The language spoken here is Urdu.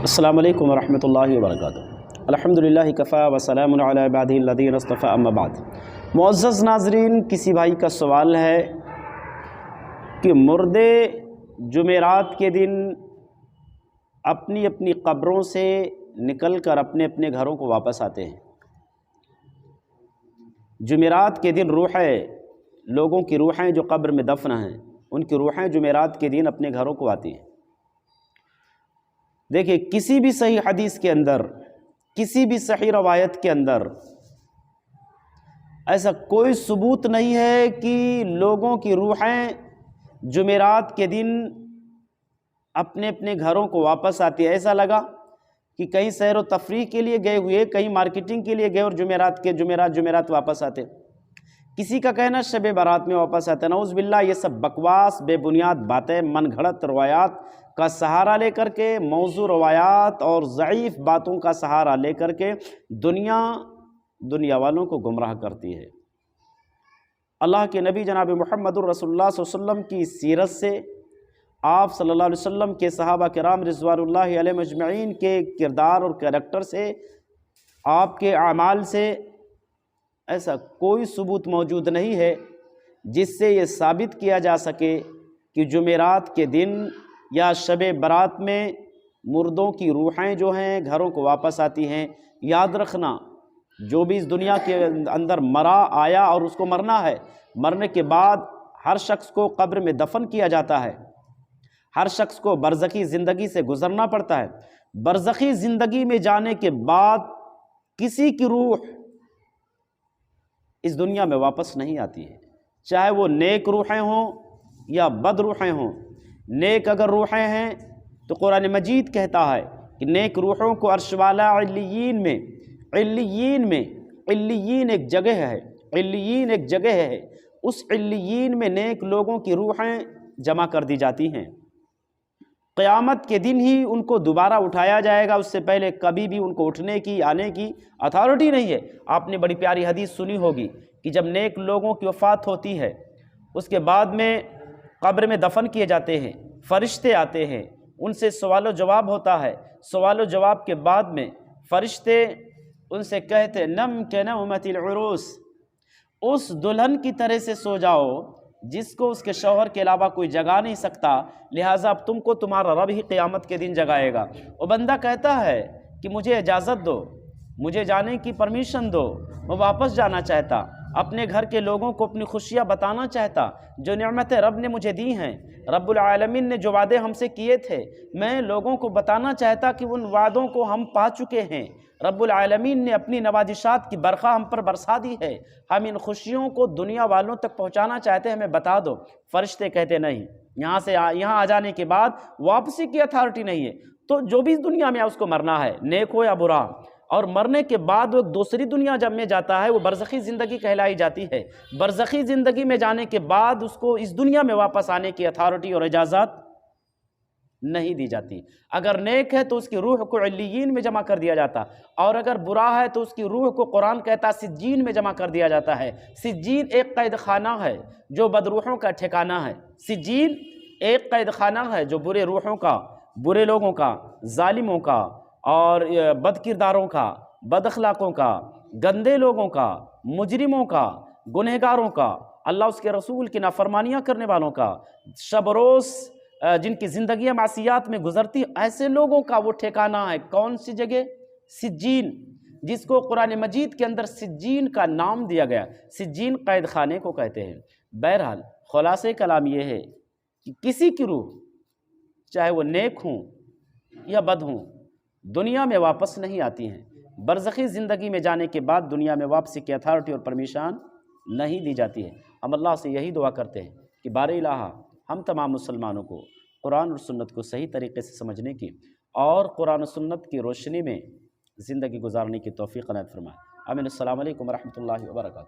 السلام علیکم ورحمۃ اللہ وبرکاتہ۔ الحمدللہ کفا وسلام علی عبادہ الذین اصطفی اما بعد۔ معزز ناظرین، کسی بھائی کا سوال ہے کہ مردے جمعرات کے دن اپنی اپنی قبروں سے نکل کر اپنے اپنے گھروں کو واپس آتے ہیں۔ جمعرات کے دن روحیں، لوگوں کی روحیں جو قبر میں دفن ہیں، ان کی روحیں جمعرات کے دن اپنے گھروں کو آتی ہیں۔ دیکھیں، کسی بھی صحیح حدیث کے اندر، کسی بھی صحیح روایت کے اندر ایسا کوئی ثبوت نہیں ہے کہ لوگوں کی روحیں جمعرات کے دن اپنے اپنے گھروں کو واپس آتی ہے۔ ایسا لگا کہ کہیں سیر و تفریح کے لیے گئے ہوئے، کہیں مارکیٹنگ کے لیے گئے اور جمعرات واپس آتے۔ کسی کا کہنا شب برات میں واپس آتے۔ نعوذ باللہ، یہ سب بکواس، بے بنیاد باتیں، من گھڑت روایات کا سہارا لے کر کے، موضوع روایات اور ضعیف باتوں کا سہارا لے کر کے دنیا والوں کو گمراہ کرتی ہے۔ اللہ کے نبی جناب محمد الرسول اللہ صلی اللہ علیہ وسلم کی سیرت سے، آپ صلی اللہ علیہ وسلم کے صحابہ کرام رضوان اللہ علیہم اجمعین کے کردار اور کریکٹر سے، آپ کے اعمال سے ایسا کوئی ثبوت موجود نہیں ہے جس سے یہ ثابت کیا جا سکے کہ جمعرات کے دن یا شب برات میں مردوں کی روحیں جو ہیں گھروں کو واپس آتی ہیں۔ یاد رکھنا، جو بھی اس دنیا کے اندر مرا آیا اور اس کو مرنا ہے، مرنے کے بعد ہر شخص کو قبر میں دفن کیا جاتا ہے۔ ہر شخص کو برزخی زندگی سے گزرنا پڑتا ہے۔ برزخی زندگی میں جانے کے بعد کسی کی روح اس دنیا میں واپس نہیں آتی ہے، چاہے وہ نیک روحیں ہوں یا بد روحیں ہوں۔ نیک اگر روحیں ہیں تو قرآن مجید کہتا ہے کہ نیک روحوں کو عرش والا علیین میں علیین ایک جگہ ہے، علیین ایک جگہ ہے، اس علیین میں نیک لوگوں کی روحیں جمع کر دی جاتی ہیں۔ قیامت کے دن ہی ان کو دوبارہ اٹھایا جائے گا، اس سے پہلے کبھی بھی ان کو اٹھنے کی، آنے کی اتھارٹی نہیں ہے۔ آپ نے بڑی پیاری حدیث سنی ہوگی کہ جب نیک لوگوں کی وفات ہوتی ہے، اس کے بعد میں قبر میں دفن کیے جاتے ہیں، فرشتے آتے ہیں، ان سے سوال و جواب ہوتا ہے۔ سوال و جواب کے بعد میں فرشتے ان سے کہتے نم کنومۃ العروس، اس دلہن کی طرح سے سو جاؤ جس کو اس کے شوہر کے علاوہ کوئی جگا نہیں سکتا، لہٰذا اب تم کو تمہارا رب ہی قیامت کے دن جگائے گا۔ وہ بندہ کہتا ہے کہ مجھے اجازت دو، مجھے جانے کی پرمیشن دو، میں واپس جانا چاہتا، اپنے گھر کے لوگوں کو اپنی خوشیاں بتانا چاہتا، جو نعمتیں رب نے مجھے دی ہیں، رب العالمین نے جو وعدے ہم سے کیے تھے، میں لوگوں کو بتانا چاہتا کہ ان وعدوں کو ہم پا چکے ہیں۔ رب العالمین نے اپنی نوازشات کی برخا ہم پر برسا دی ہے، ہم ان خوشیوں کو دنیا والوں تک پہنچانا چاہتے ہیں، ہمیں بتا دو۔ فرشتے کہتے نہیں، یہاں آ جانے کے بعد واپسی کی اتھارٹی نہیں ہے، تو جو بھی اس دنیا میں اس کو مرنا ہے، نیک ہو یا برا، اور مرنے کے بعد وہ دوسری دنیا جب میں جاتا ہے، وہ برزخی زندگی کہلائی جاتی ہے۔ برزخی زندگی میں جانے کے بعد اس کو اس دنیا میں واپس آنے کی اتھارٹی اور اجازت نہیں دی جاتی۔ اگر نیک ہے تو اس کی روح کو علیین میں جمع کر دیا جاتا، اور اگر برا ہے تو اس کی روح کو قرآن کہتا سجین میں جمع کر دیا جاتا ہے۔ سجین ایک قید خانہ ہے جو بدروحوں کا ٹھکانہ ہے۔ سجین ایک قید خانہ ہے جو برے روحوں کا، برے لوگوں کا، ظالموں کا اور بد کرداروں کا، بد اخلاقوں کا، گندے لوگوں کا، مجرموں کا، گنہگاروں کا، اللہ اس کے رسول کی نافرمانیاں کرنے والوں کا، شب روز جن کی زندگیاں معصیات میں گزرتی، ایسے لوگوں کا وہ ٹھکانہ ہے۔ کون سی جگہ؟ سجین، جس کو قرآن مجید کے اندر سجین کا نام دیا گیا۔ سجین قید خانے کو کہتے ہیں۔ بہرحال خلاصہ کلام یہ ہے کہ کسی کی روح، چاہے وہ نیک ہوں یا بد ہوں، دنیا میں واپس نہیں آتی ہیں۔ برزخی زندگی میں جانے کے بعد دنیا میں واپسی کی اتھارٹی اور پرمیشن نہیں دی جاتی ہے۔ ہم اللہ سے یہی دعا کرتے ہیں کہ بار الہ ہم تمام مسلمانوں کو قرآن اور سنت کو صحیح طریقے سے سمجھنے کی اور قرآن و سنت کی روشنی میں زندگی گزارنے کی توفیق عنایت فرمائے۔ آمین۔ السلام علیکم ورحمۃ اللہ وبرکاتہ۔